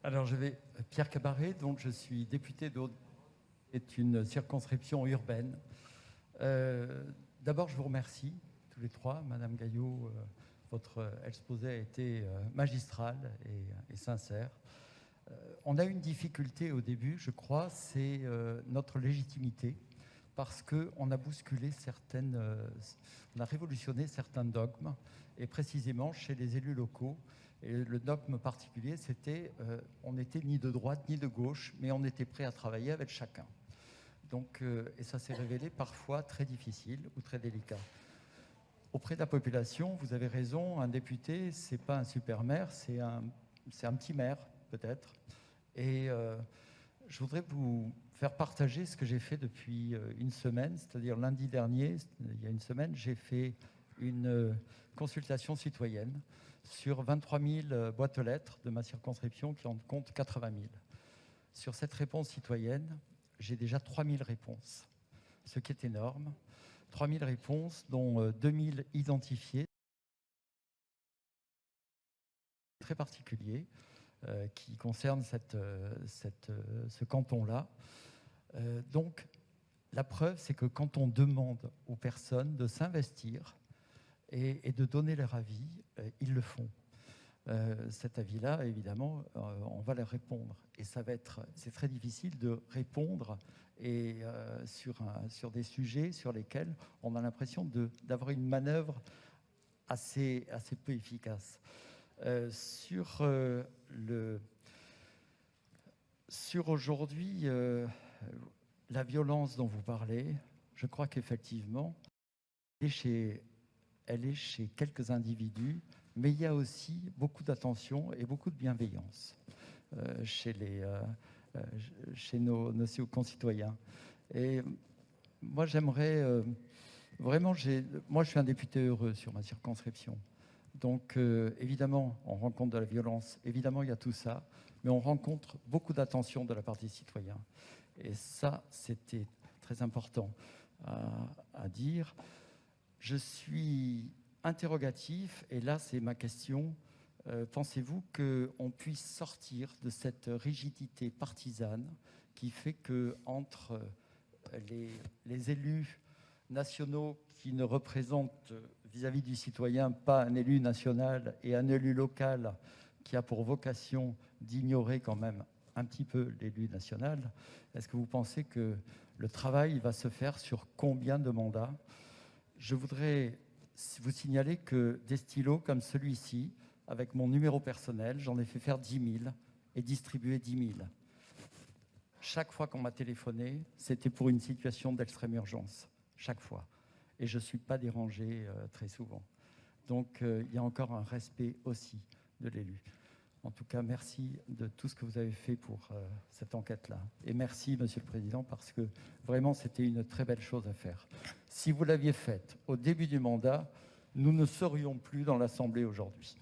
Alors, Pierre Cabaret, donc je suis député d'Aude, est une circonscription urbaine. D'abord, je vous remercie tous les trois. Madame Gaillot, votre exposé a été magistral et sincère. On a une difficulté au début, je crois, c'est notre légitimité, parce qu'on a bousculé on a révolutionné certains dogmes, et précisément chez les élus locaux. Et le dogme particulier, c'était on n'était ni de droite ni de gauche, mais on était prêt à travailler avec chacun. Donc, et ça s'est révélé parfois très difficile ou très délicat. Auprès de la population, vous avez raison, un député, ce n'est pas un super maire, c'est un petit maire, peut-être. Et je voudrais vous faire partager ce que j'ai fait depuis une semaine, c'est-à-dire lundi dernier, il y a une semaine, j'ai fait une consultation citoyenne sur 23 000 boîtes aux lettres de ma circonscription qui en compte 80 000. Sur cette réponse citoyenne, j'ai déjà 3 000 réponses, ce qui est énorme. 3 000 réponses, dont 2 000 identifiées, très particulier, qui concerne ce canton-là. Donc, la preuve, c'est que quand on demande aux personnes de s'investir et de donner leur avis, ils le font. Cet avis-là, évidemment, on va leur répondre. Et c'est très difficile de répondre sur des sujets sur lesquels on a l'impression d'avoir une manœuvre assez peu efficace. Sur aujourd'hui, la violence dont vous parlez, je crois qu'effectivement, elle est chez quelques individus, mais il y a aussi beaucoup d'attention et beaucoup de bienveillance chez nos concitoyens. Et moi, j'aimerais vraiment, moi, je suis un député heureux sur ma circonscription. Donc, évidemment, on rencontre de la violence, évidemment, il y a tout ça, mais on rencontre beaucoup d'attention de la part des citoyens. Et ça, c'était très important à dire. Je suis interrogatif, et là, c'est ma question. Pensez-vous qu'on puisse sortir de cette rigidité partisane qui fait qu'entre les élus nationaux qui ne représentent vis-à-vis du citoyen pas un élu national et un élu local qui a pour vocation d'ignorer quand même un petit peu l'élu national, est-ce que vous pensez que le travail va se faire sur combien de mandats? Je voudrais vous signaler que des stylos comme celui-ci, avec mon numéro personnel, j'en ai fait faire 10 000 et distribuer 10 000. Chaque fois qu'on m'a téléphoné, c'était pour une situation d'extrême urgence, chaque fois. Et je ne suis pas dérangé très souvent. Donc, il y a encore un respect aussi de l'élu. En tout cas, merci de tout ce que vous avez fait pour cette enquête-là. Et merci, Monsieur le Président, parce que vraiment, c'était une très belle chose à faire. Si vous l'aviez faite au début du mandat, nous ne serions plus dans l'Assemblée aujourd'hui.